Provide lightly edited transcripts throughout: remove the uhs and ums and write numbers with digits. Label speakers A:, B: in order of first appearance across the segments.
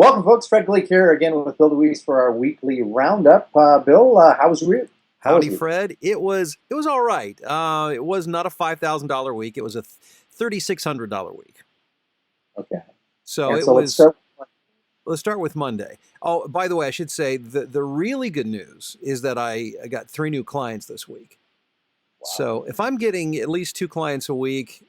A: Welcome, folks. Fred Gleek here again with Bill DeWeese for our weekly roundup. Bill, how was your? How was
B: Howdy,
A: it?
B: Fred. It was all right. It was not a $5,000 week. It was a $3,600 week.
A: Okay.
B: So
A: And
B: it
A: so let's
B: was.
A: start.
B: Let's start with Monday. Oh, by the way, I should say the really good news is that I got 3 new clients this week.
A: Wow.
B: So if I'm getting at least 2 clients a week,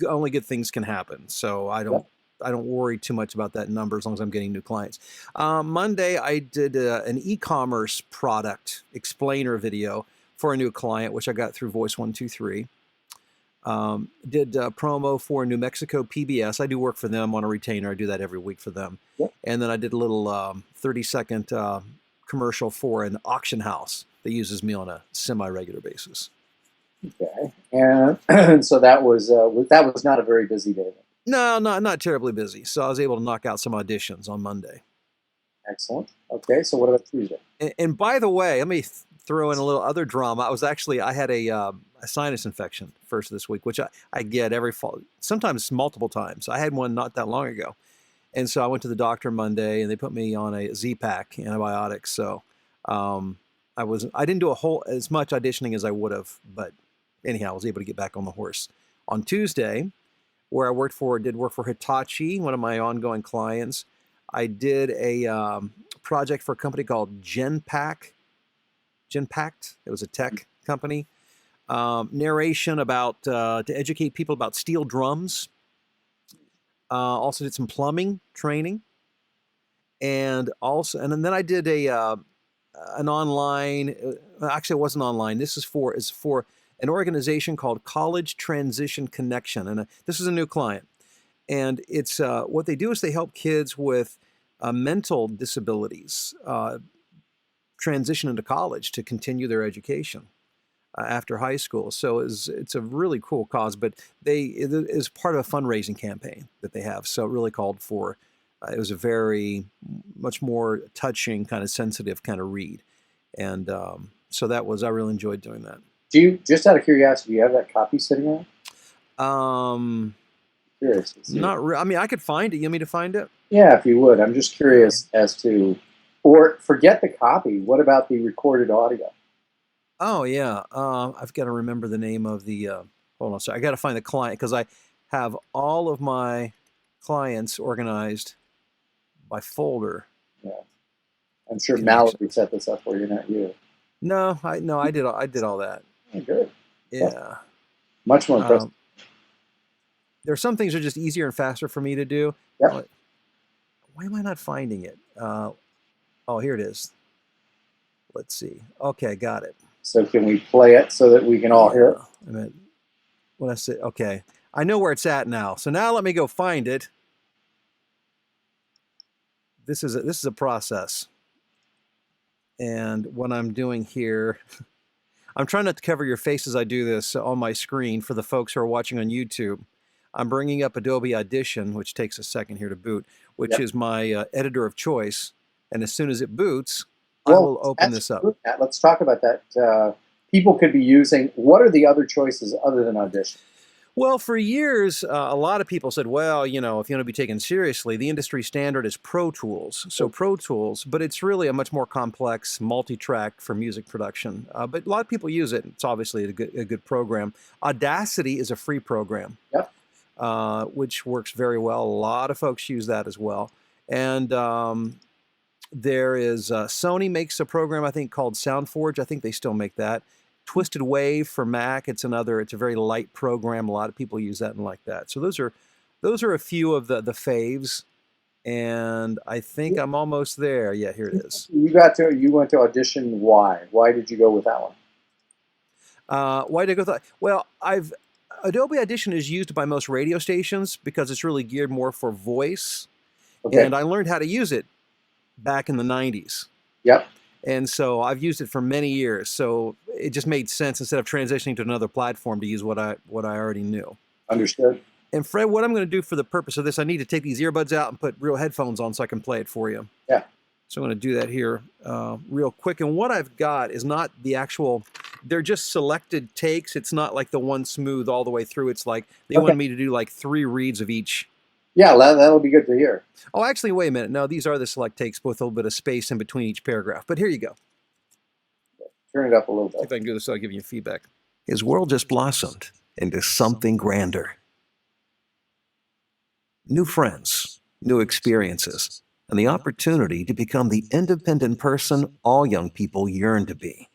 B: only good things can happen. So I don't
A: Yep.
B: I don't worry too much about that number as long as I'm getting new clients. Monday, I did an e-commerce product explainer video for a new client, which I got through Voice 123. Did promo for New Mexico PBS. I do work for them on a retainer. I do that every week for them.
A: Yep.
B: And then I did a little 30-second commercial for an auction house that uses me on a semi-regular basis.
A: Okay. And so that was not a very busy day.
B: No, not terribly busy. So I was able to knock out some auditions on Monday.
A: Excellent. Okay. So what about Tuesday?
B: And by the way, let me throw in a little other drama. I had a sinus infection first this week, which I get every fall, sometimes multiple times. I had one not that long ago. And so I went to the doctor Monday and they put me on a Z-Pak antibiotics. So I didn't do as much auditioning as I would have, but anyhow, I was able to get back on the horse. On Tuesday, where I did work for Hitachi, one of my ongoing clients. I did a project for a company called Genpact. It was a tech company. Narration about to educate people about steel drums. Also did some plumbing training, and then I did an online. Actually, it wasn't online. This is for an organization called College Transition Connection, and this is a new client. And it's what they do is they help kids with mental disabilities transition into college to continue their education after high school. So it's a really cool cause, but it is part of a fundraising campaign that they have. So it really called for. It was a very much more touching, kind of sensitive kind of read, and so I really enjoyed doing that.
A: Do you, just out of curiosity, do you have that copy sitting around? Curious.
B: I mean, I could find it. You want me to find it?
A: Yeah, if you would. I'm just curious as to, or forget the copy. What about the recorded audio?
B: Oh yeah, I've got to remember the name of the. Hold on, sorry, I got to find the client because I have all of my clients organized by folder.
A: Yeah. I'm sure Mallory set this up for you, not you.
B: No, I did all that.
A: Oh, good.
B: Yeah.
A: Much more impressive.
B: There are some things that are just easier and faster for me to do.
A: Yep.
B: Why am I not finding it? Oh, here it is. Let's see. Okay, got it.
A: So can we play it so that we can all hear it?
B: When I say, okay, I know where it's at now. So now let me go find it. This is a process. And what I'm doing here, I'm trying not to cover your face as I do this on my screen for the folks who are watching on YouTube. I'm bringing up Adobe Audition, which takes a second here to boot, which is my editor of choice. And as soon as it boots, I will open this up.
A: Let's talk about that. People could be using, what are the other choices other than Audition?
B: Well, for years, a lot of people said, well, if you want to be taken seriously, the industry standard is Pro Tools. So Pro Tools, but it's really a much more complex multi-track for music production. But a lot of people use it. It's obviously a good program. Audacity is a free program, which works very well. A lot of folks use that as well. And there is Sony makes a program, I think, called SoundForge. I think they still make that. Twisted Wave for Mac. It's a very light program. A lot of people use that and like that. So those are a few of the faves, and I think I'm almost there. Yeah, here it is.
A: You went to Audition. Why did you go with that one?
B: Why did I go with that? Well, Adobe Audition is used by most radio stations because it's really geared more for voice, and I learned how to use it back in the 90s.
A: Yep.
B: And so I've used it for many years. So it just made sense instead of transitioning to another platform to use what I already knew.
A: Understood.
B: And Fred, what I'm going to do for the purpose of this, I need to take these earbuds out and put real headphones on so I can play it for you.
A: Yeah.
B: So I'm going to do that here real quick. And what I've got is not the actual, they're just selected takes. It's not like the one smooth all the way through. It's like they wanted me to do like 3 reads of each
A: Yeah, that'll be good to hear.
B: Oh, actually, wait a minute. No, these are the select takes with a little bit of space in between each paragraph. But here you go.
A: Turn it up a little
B: See if
A: bit.
B: I can do this so I'll give you feedback. His world just blossomed into something grander. New friends, new experiences, and the opportunity to become the independent person all young people yearn to be.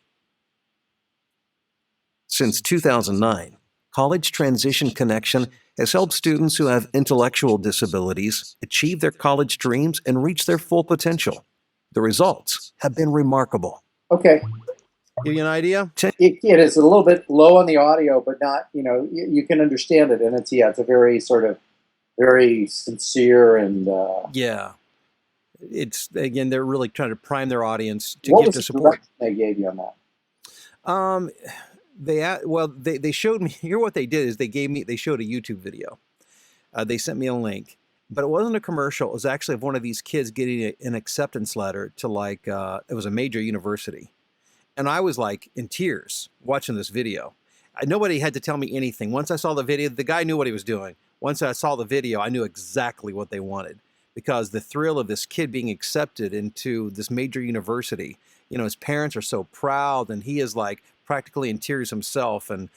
B: Since 2009, College Transition Connection has helped students who have intellectual disabilities achieve their college dreams and reach their full potential. The results have been remarkable.
A: Okay.
B: Give you an idea?
A: It is a little bit low on the audio, but not, you can understand it. And it's a very sort of, very sincere and
B: Yeah. It's, again, they're really trying to prime their audience to
A: what
B: give
A: was
B: the
A: the
B: support.
A: direction they gave you on that?
B: They showed me, here what they did is they showed a YouTube video. They sent me a link, but it wasn't a commercial. It was actually of one of these kids getting an acceptance letter to it was a major university. And I was like in tears watching this video. Nobody had to tell me anything. Once I saw the video, the guy knew what he was doing. Once I saw the video, I knew exactly what they wanted, because the thrill of this kid being accepted into this major university, his parents are so proud, and he is like practically in tears himself. And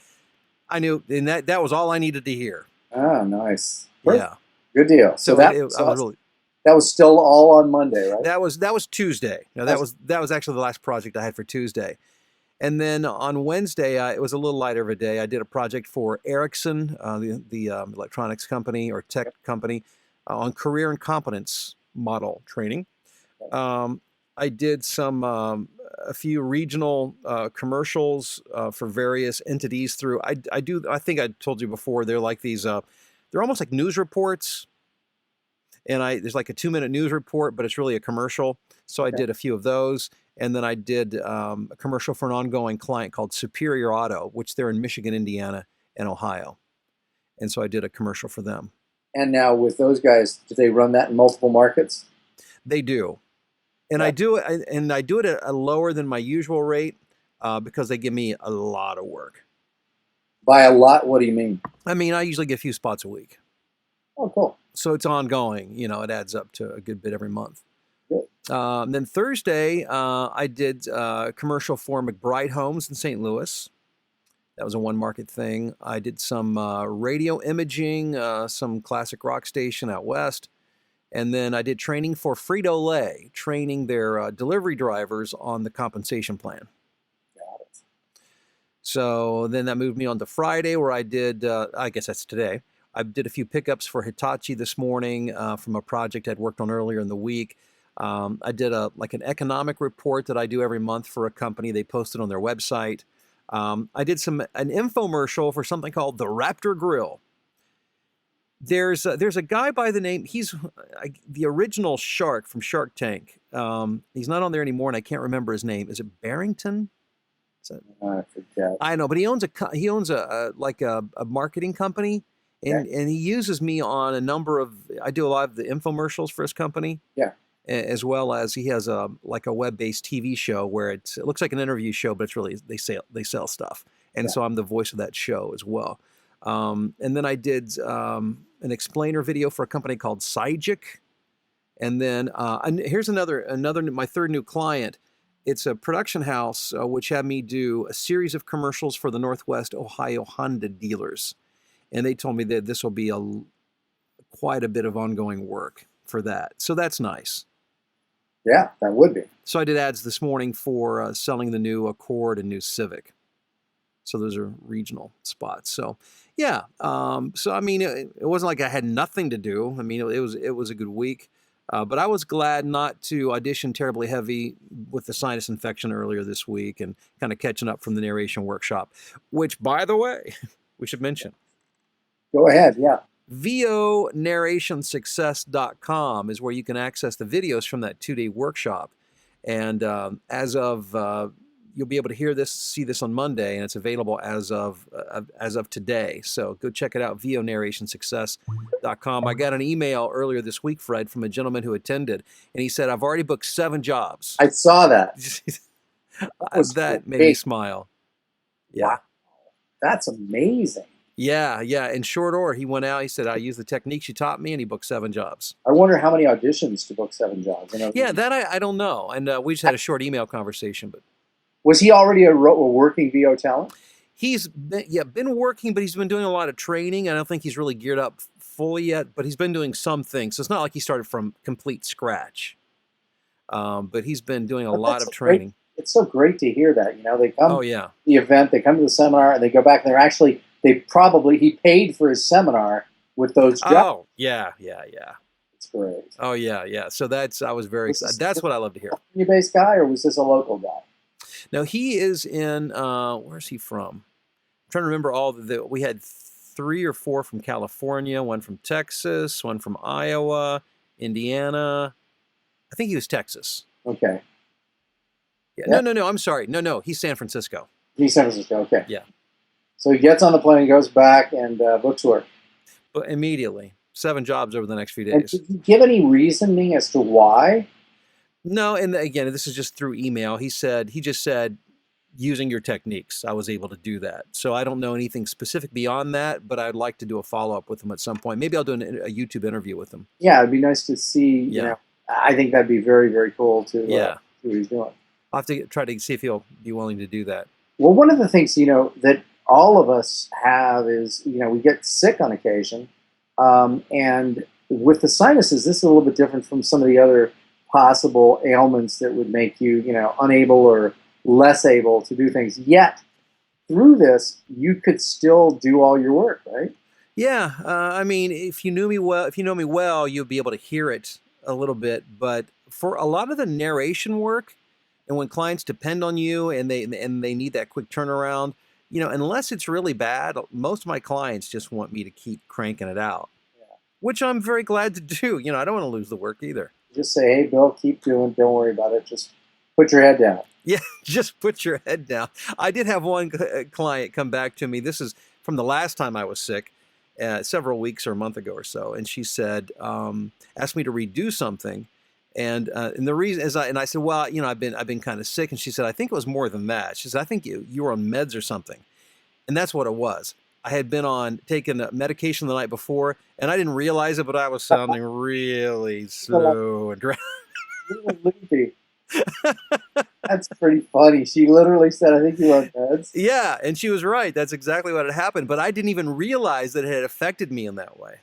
B: I knew, and that was all I needed to hear.
A: Ah, nice.
B: Yeah.
A: Good deal. So
B: I was really,
A: that was still all on Monday, right?
B: that was Tuesday. No, that was actually the last project I had for Tuesday. And then on Wednesday, it was a little lighter of a day. I did a project for Ericsson, the electronics company or tech company, on career and competence model training. I did a few regional commercials for various entities through. I think I told you before. They're like these. They're almost like news reports. And there's like a 2-minute news report, but it's really a commercial. So I did a few of those. And then I did a commercial for an ongoing client called Superior Auto, which they're in Michigan, Indiana, and Ohio. And so I did a commercial for them.
A: And now with those guys, do they run that in multiple markets?
B: They do. And I do it at a lower than my usual rate because they give me a lot of work.
A: By a lot, what do you mean?
B: I mean, I usually get a few spots a week.
A: Oh, cool.
B: So it's ongoing. It adds up to a good bit every month.
A: Good.
B: Then Thursday, I did a commercial for McBride Homes in St. Louis. That was a one market thing. I did some radio imaging, some classic rock station out west. And then I did training for Frito-Lay, training their delivery drivers on the compensation plan.
A: Got it.
B: So then that moved me on to Friday, where I did, I guess that's today. I did a few pickups for Hitachi this morning from a project I'd worked on earlier in the week. I did an economic report that I do every month for a company. They posted on their website. I did an infomercial for something called the Raptor Grill. There's a guy by the name, he's the original shark from Shark Tank. He's not on there anymore, and I can't remember his name. Is it Barrington?
A: I forget.
B: I know, but he owns a marketing company, and he uses me on a number of. I do a lot of the infomercials for his company.
A: Yeah.
B: As well as he has a web-based TV show where it looks like an interview show, but it's really they sell stuff, and so I'm the voice of that show as well. And then I did an explainer video for a company called Sygic, and then and here's another my third new client. It's a production house which had me do a series of commercials for the Northwest Ohio Honda dealers, and they told me that this will be quite a bit of ongoing work for that. So that's nice.
A: Yeah, that would be.
B: So I did ads this morning for selling the new Accord and new Civic. So those are regional spots. So yeah. So I mean, it wasn't like I had nothing to do. I mean, it was a good week. But I was glad not to audition terribly heavy with the sinus infection earlier this week and kind of catching up from the narration workshop, which, by the way, we should mention.
A: Go ahead. Yeah.
B: VONarrationsuccess.com is where you can access the videos from that 2-day workshop. And as of, you'll be able to see this on Monday, and it's available as of today. So go check it out, VONarrationsuccess.com. I got an email earlier this week, Fred, from a gentleman who attended, and he said, I've already booked 7 jobs.
A: I saw that.
B: That made me smile. Yeah.
A: Wow. That's amazing.
B: Yeah, yeah. In short order, he went out. He said, "I used the techniques you taught me," and he booked 7 jobs.
A: I wonder how many auditions to book 7 jobs. You know,
B: Yeah, that I don't know. And we just had a short email conversation, but
A: was he already a working VO talent?
B: he's been working, but he's been doing a lot of training. I don't think he's really geared up fully yet, but he's been doing some things. So it's not like he started from complete scratch. But he's been doing a
A: But
B: lot
A: that's
B: of
A: so great.
B: training.
A: It's so great to hear that. You know, they come
B: Oh
A: to
B: yeah.
A: the event, they come to the seminar, and they go back and they're actually he paid for his seminar with those jobs.
B: Oh yeah, yeah, yeah.
A: It's great.
B: Oh yeah, yeah. So I was very
A: Was
B: excited.
A: this
B: That's
A: a
B: what I love to hear.
A: California-based guy, or was this a local guy?
B: Now he is in where's he from? I'm trying to remember all we had 3 or 4 from California, one from Texas, one from Iowa, Indiana. I think he was Texas.
A: Okay.
B: Yeah.
A: Yeah.
B: No. I'm sorry. No. He's San Francisco.
A: He's San Francisco. Okay.
B: Yeah.
A: So he gets on the plane, goes back, and books work.
B: But immediately, 7 jobs over the next few
A: And
B: days.
A: did he give any reasoning as to why?
B: No, and again, this is just through email. He just said, using your techniques, I was able to do that. So I don't know anything specific beyond that, but I'd like to do a follow up with him at some point. Maybe I'll do a YouTube interview with him.
A: Yeah, it'd be nice to see. You
B: Yeah.
A: know, I think that'd be very, very cool to
B: Yeah.
A: see what he's doing.
B: I'll have to try to see if he'll be willing to do that.
A: Well, one of the things that all of us have is we get sick on occasion, and with the sinuses, this is a little bit different from some of the other possible ailments that would make you unable or less able to do things. Yet through this, you could still do all your work, right?
B: Yeah, I mean, if you know me well, you'll be able to hear it a little bit. But for a lot of the narration work, and when clients depend on you and they need that quick turnaround, unless it's really bad, most of my clients just want me to keep cranking it out,
A: Yeah.
B: which I'm very glad to do. I don't want to lose the work either.
A: Just say, "Hey, Bill, keep doing. Don't worry about it. Just put your head down."
B: Yeah, just put your head down. I did have one client come back to me. This is from the last time I was sick, several weeks or a month ago or so, and she said, asked me to redo something, and the reason is I said, well, I've been kind of sick, and she said, I think it was more than that. She said, I think you were on meds or something, and that's what it was. I had been taking medication the night before, and I didn't realize it, but I was sounding really slow and dry.
A: Loopy. That's pretty funny. She literally said, "I think you were on meds."
B: Yeah, and she was right. That's exactly what had happened. But I didn't even realize that it had affected me in that way.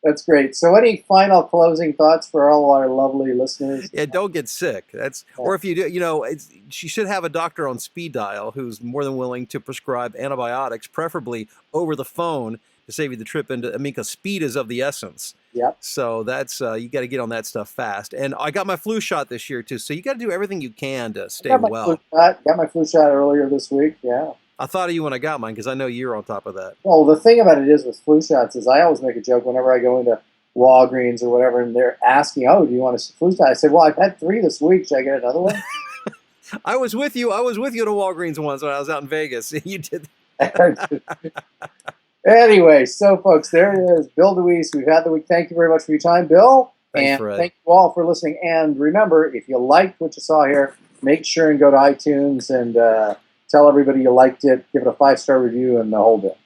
A: That's great. So, any final closing thoughts for all our lovely listeners?
B: Yeah, don't get sick. Or if you do, she should have a doctor on speed dial who's more than willing to prescribe antibiotics, preferably over the phone, to save you the trip because speed is of the essence.
A: Yep.
B: So that's you got to get on that stuff fast. And I got my flu shot this year too. So you got to do everything you can to stay well.
A: Got my flu shot earlier this week. Yeah.
B: I thought of you when I got mine because I know you're on top of that.
A: Well, the thing about it is with flu shots is I always make a joke whenever I go into Walgreens or whatever, and they're asking, "Oh, do you want a flu shot?" I said, "Well, I've had 3 this week. Should I get another one?"
B: I was with you. I was with you at a Walgreens once when I was out in Vegas. You did.
A: Anyway, so folks, there it is. Bill DeWeese. We've had the week. Thank you very much for your time, Bill.
B: Thanks,
A: and
B: Fred.
A: thank you all for listening. And remember, if you liked what you saw here, make sure and go to iTunes and tell everybody you liked it. Give it a 5-star review and the whole bit.